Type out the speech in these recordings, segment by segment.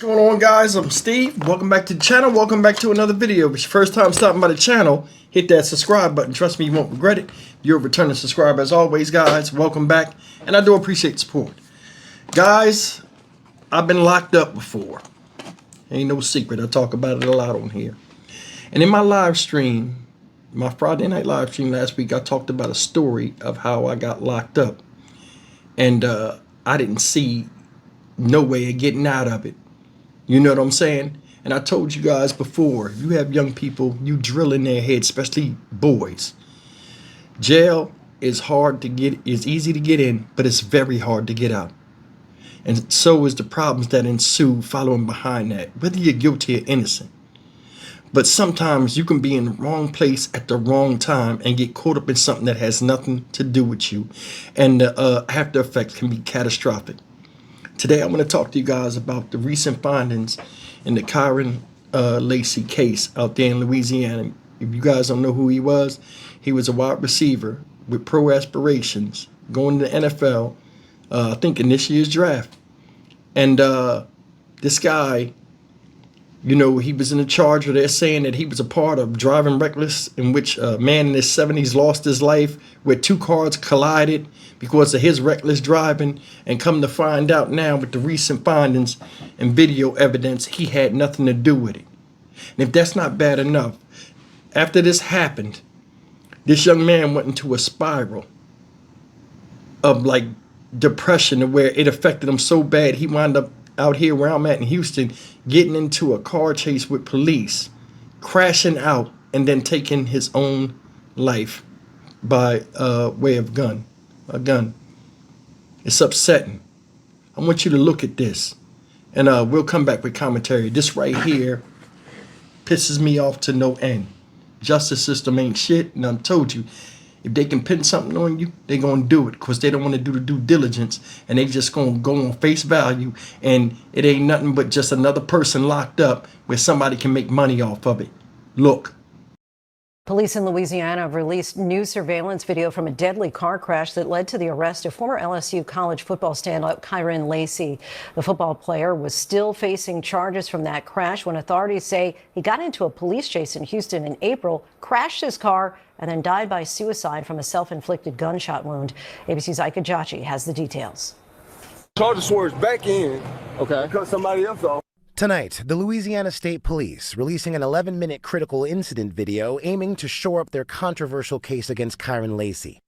What's going on, guys? I'm Steve. Welcome back to the channel. Welcome back to another video. If it's your first time stopping by the channel, hit that subscribe button. Trust me, you won't regret it. You're a returning subscriber as always, guys. Welcome back, and I do appreciate support. Guys, I've been locked up before. Ain't no secret. I talk about it a lot on here. And in my live stream, my Friday night live stream last week, I talked about a story of how I got locked up. And I didn't see no way of getting out of it. You know what I'm saying? And I told you guys before, you have young people, you drill in their heads, especially boys. Jail is hard to get, is easy to get in, but it's very hard to get out. And so is the problems that ensue following behind that, whether you're guilty or innocent. But sometimes you can be in the wrong place at the wrong time and get caught up in something that has nothing to do with you. And the after effects can be catastrophic. Today, I'm going to talk to you guys about the recent findings in the Kyren Lacy case out there in Louisiana. If you guys don't know who he was a wide receiver with pro aspirations going to the NFL, I think in this year's draft. And this guy, you know, he was in a charge where they're saying that he was a part of driving reckless, in which a man in his 70s lost his life, where two cars collided because of his reckless driving. And come to find out now with the recent findings and video evidence, he had nothing to do with it. And if that's not bad enough, after this happened, this young man went into a spiral of like depression, to where it affected him so bad he wound up out here where I'm at in Houston, getting into a car chase with police, crashing out, and then taking his own life by way of a gun. It's upsetting. I want you to look at this, and we'll come back with commentary. This right here pisses me off to no end. Justice system ain't shit, and I told you, if they can pin something on you, they're going to do it because they don't want to do the due diligence, and they just going to go on face value, and it ain't nothing but just another person locked up where somebody can make money off of it. Look. Police in Louisiana have released new surveillance video from a deadly car crash that led to the arrest of former LSU college football standout Kyren Lacy. The football player was still facing charges from that crash when authorities say he got into a police chase in Houston in April, crashed his car, and then died by suicide from a self-inflicted gunshot wound. ABC's Ike Ajachi has the details. Charger swerves back in. Okay. Cut somebody else off. Tonight, the Louisiana State Police releasing an 11-minute critical incident video aiming to shore up their controversial case against Kyren Lacy,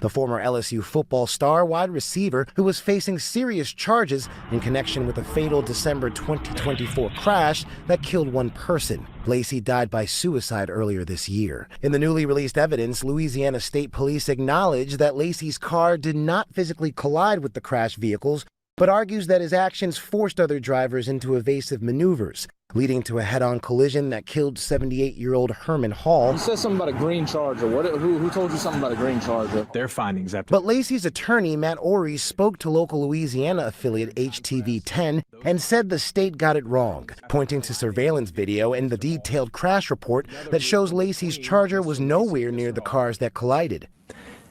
the former LSU football star wide receiver who was facing serious charges in connection with a fatal December 2024 crash that killed one person. Lacy died by suicide earlier this year. In the newly released evidence, Louisiana State Police acknowledged that Lacy's car did not physically collide with the crash vehicles, but argues that his actions forced other drivers into evasive maneuvers, leading to a head-on collision that killed 78-year-old Herman Hall. You said something about a green Charger. Who told you something about a green Charger? Their findings after. But Lacy's attorney, Matt Ory, spoke to local Louisiana affiliate HTV10 and said the state got it wrong, pointing to surveillance video and the detailed crash report that shows Lacy's Charger was nowhere near the cars that collided.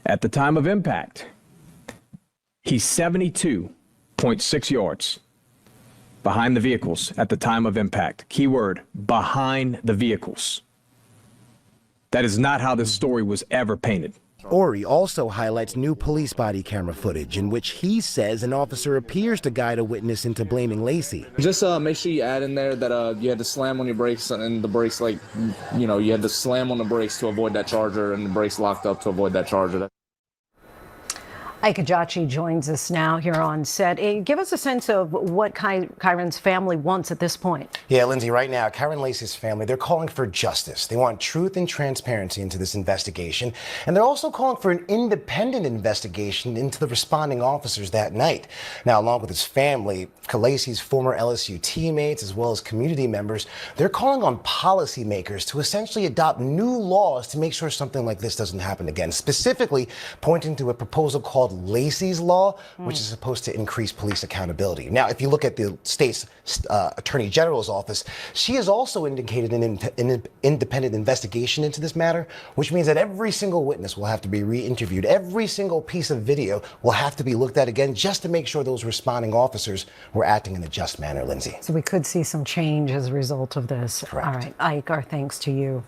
At the time of impact, he's 72.6 yards behind the vehicles at the time of impact. Keyword, behind the vehicles. That is not how this story was ever painted. Ory also highlights new police body camera footage in which he says an officer appears to guide a witness into blaming Lacy. Just make sure you add in there that you had to slam on your brakes, and the brakes, like, you know, you had to slam on the brakes to avoid that Charger, and the brakes locked up to avoid that Charger. Ike Ajachi joins us now here on set. Give us a sense of what Kyren's family wants at this point. Yeah, Lindsay, right now, Kyren Lacy's family, they're calling for justice. They want truth and transparency into this investigation. And they're also calling for an independent investigation into the responding officers that night. Now, along with his family, Lacy's former LSU teammates, as well as community members, they're calling on policymakers to essentially adopt new laws to make sure something like this doesn't happen again, specifically pointing to a proposal called called Lacy's Law, which is supposed to increase police accountability. Now, if you look at the state's Attorney General's office, she has also indicated an independent investigation into this matter, which means that every single witness will have to be re-interviewed. Every single piece of video will have to be looked at again just to make sure those responding officers were acting in a just manner, Lindsay. So we could see some change as a result of this. Correct. All right, Ike, our thanks to you.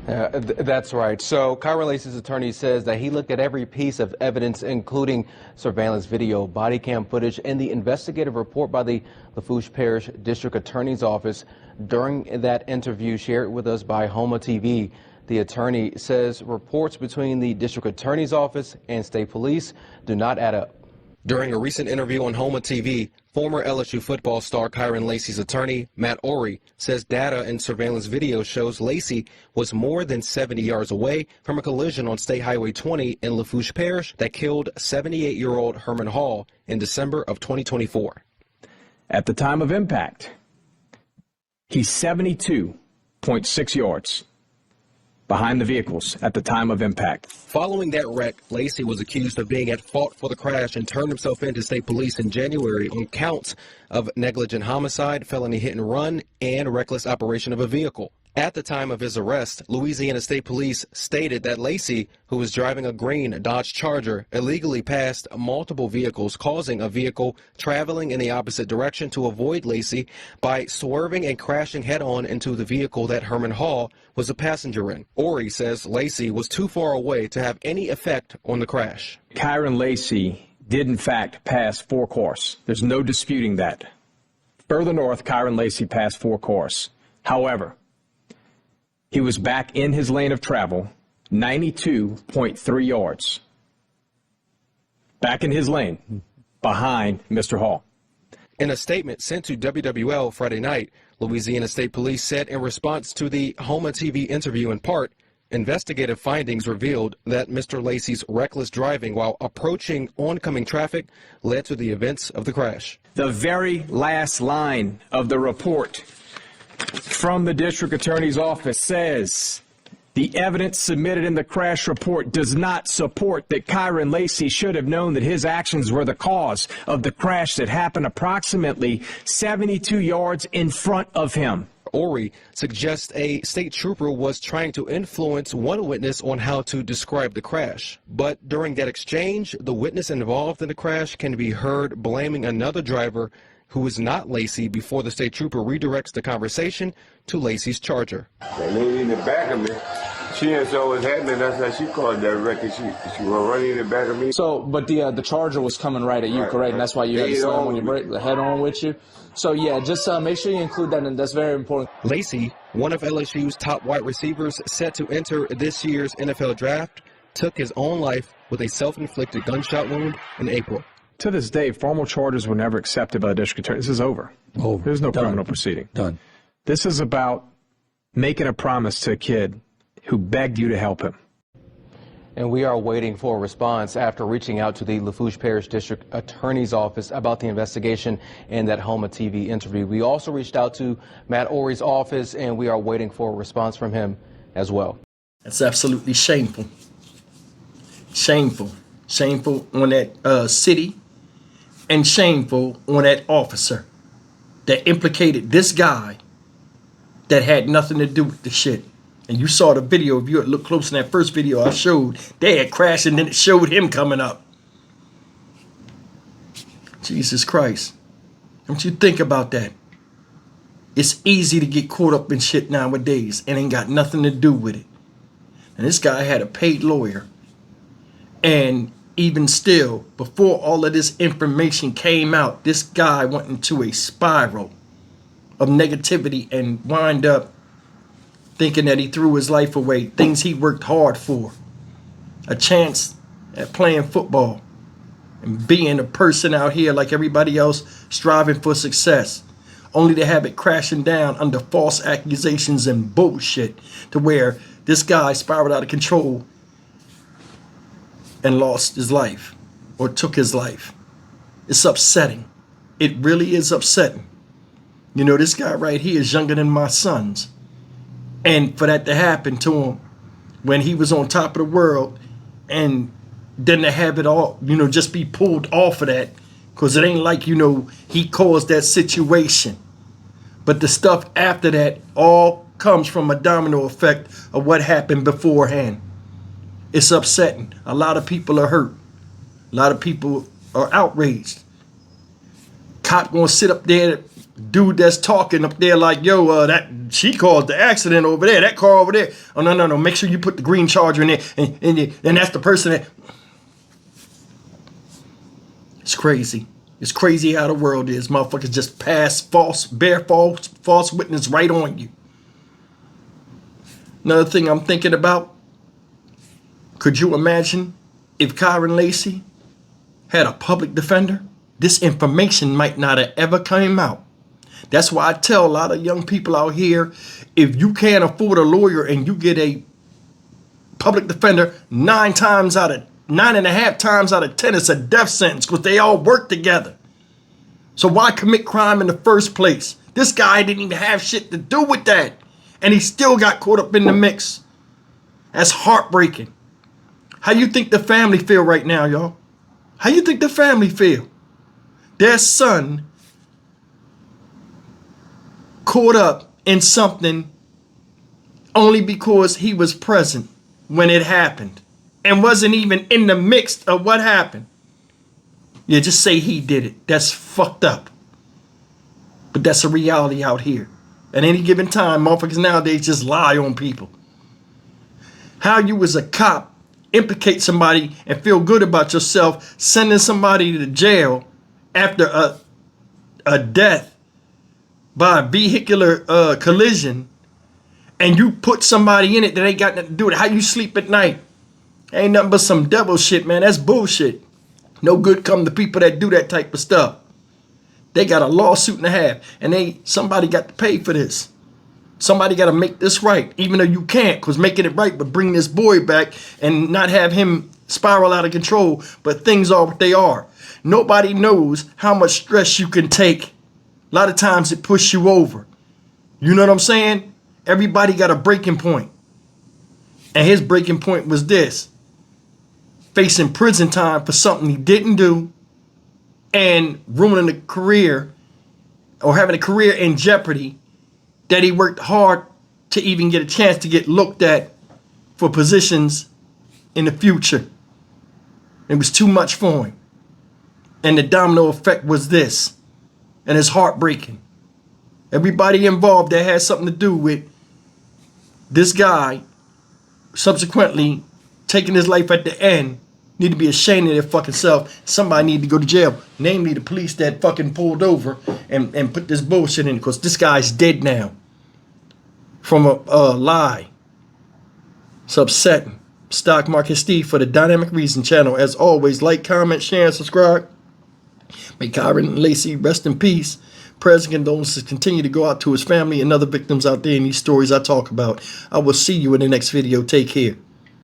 That's right. So Kyren Lacy's attorney says that he looked at every piece of evidence, including surveillance video, body cam footage, and the investigative report by the Lafourche Parish District Attorney's Office. During that interview shared with us by Homa TV, the attorney says reports between the District Attorney's Office and state police do not add up. During a recent interview on Homa TV, former LSU football star Kyren Lacy's attorney, Matt Ory, says data and surveillance video shows Lacy was more than 70 yards away from a collision on State Highway 20 in Lafourche Parish that killed 78-year-old Herman Hall in December of 2024. At the time of impact, he's 72.6 yards behind the vehicles at the time of impact. Following that wreck, Lacy was accused of being at fault for the crash and turned himself in to state police in January on counts of negligent homicide, felony hit and run, and reckless operation of a vehicle. At the time of his arrest, Louisiana State Police stated that Lacy, who was driving a green Dodge Charger, illegally passed multiple vehicles, causing a vehicle traveling in the opposite direction to avoid Lacy by swerving and crashing head-on into the vehicle that Herman Hall was a passenger in. Ory says Lacy was too far away to have any effect on the crash. Kyren Lacy did, in fact, pass 4 cars. There's no disputing that. Further north, Kyren Lacy passed 4 cars. However, he was back in his lane of travel, 92.3 yards. Back in his lane, behind Mr. Hall. In a statement sent to WWL Friday night, Louisiana State Police said in response to the Homa TV interview in part, investigative findings revealed that Mr. Lacy's reckless driving while approaching oncoming traffic led to the events of the crash. The very last line of the report from the district attorney's office says the evidence submitted in the crash report does not support that Kyren Lacy should have known that his actions were the cause of the crash that happened approximately 72 yards in front of him. Ory suggests a state trooper was trying to influence one witness on how to describe the crash. But during that exchange, the witness involved in the crash can be heard blaming another driver who is not Lacy before the state trooper redirects the conversation to Lacy's Charger. That lady in the back of me, she didn't know what's happening. That's how she called that record. She was running in the back of me. So, but the Charger was coming right at you, Right, correct? right. And that's why you had to Head slam on on your with brake, head on with you. So, yeah, just make sure you include that, and that's very important. Lacy, one of LSU's top wide receivers set to enter this year's NFL draft, took his own life with a self-inflicted gunshot wound in April. To this day, formal charges were never accepted by the district attorney. This is over. There's no criminal proceeding. Done. This is about making a promise to a kid who begged you to help him. And we are waiting for a response after reaching out to the Lafourche Parish District Attorney's Office about the investigation and that Homa TV interview. We also reached out to Matt Ory's office, and we are waiting for a response from him as well. That's absolutely shameful. Shameful. Shameful on that city, and shameful on that officer that implicated this guy that had nothing to do with the shit. And you saw the video. If you had looked close in that first video I showed, they had crashed and then it showed him coming up. Jesus Christ. Don't you think about that? It's easy to get caught up in shit nowadays and ain't got nothing to do with it. And this guy had a paid lawyer. And even still, before all of this information came out, this guy went into a spiral of negativity and wind up thinking that he threw his life away, things he worked hard for, a chance at playing football and being a person out here like everybody else striving for success, only to have it crashing down under false accusations and bullshit to where this guy spiraled out of control and lost his life or took his life. It's upsetting. It really is upsetting. You know, this guy right here is younger than my sons. And for that to happen to him when he was on top of the world and than to have it all, just be pulled off of that. Because it ain't like, he caused that situation. But the stuff after that all comes from a domino effect of what happened beforehand. It's upsetting. A lot of people are hurt. A lot of people are outraged. Cop gonna sit up there, dude that's talking up there like, yo, that she caused the accident over there, that car over there. Oh, no. Make sure you put the green Charger in there. And that's the person that... It's crazy. It's crazy how the world is. Motherfuckers just pass false witness right on you. Another thing I'm thinking about, could you imagine if Kyren Lacy had a public defender? This information might not have ever come out. That's why I tell a lot of young people out here, if you can't afford a lawyer and you get a public defender, 9.5 times out of 10, it's a death sentence because they all work together. So why commit crime in the first place? This guy didn't even have shit to do with that. And he still got caught up in the mix. That's heartbreaking. How you think the family feel right now, y'all? How you think the family feel? Their son caught up in something only because he was present when it happened and wasn't even in the mix of what happened. Yeah, just say he did it. That's fucked up. But that's a reality out here. At any given time, motherfuckers nowadays just lie on people. How you as a cop implicate somebody and feel good about yourself sending somebody to jail after a death by a vehicular collision, and you put somebody in it that ain't got nothing to do with it. How you sleep at night? Ain't nothing but some devil shit, man. That's bullshit. No good come to people that do that type of stuff. They got a lawsuit and a half, and somebody got to pay for this. Somebody got to make this right, even though you can't, because making it right would bring this boy back and not have him spiral out of control. But things are what they are. Nobody knows how much stress you can take. A lot of times it pushes you over. You know what I'm saying? Everybody got a breaking point. And his breaking point was this: facing prison time for something he didn't do and ruining a career or having a career in jeopardy that he worked hard to even get a chance to get looked at for positions in the future. It was too much for him. And the domino effect was this. And it's heartbreaking. Everybody involved that had something to do with this guy subsequently taking his life at the end need to be ashamed of their fucking self. Somebody need to go to jail. Namely the police that fucking pulled over and put this bullshit in, because this guy's dead now from a lie. It's upsetting. Stock Market Steve for the Dynamic Reason channel. As always, like, comment, share, and subscribe. May Kyren and Lacy rest in peace. Prayers and condolences continue to go out to his family and other victims out there in these stories I talk about. I will see you in the next video. Take care.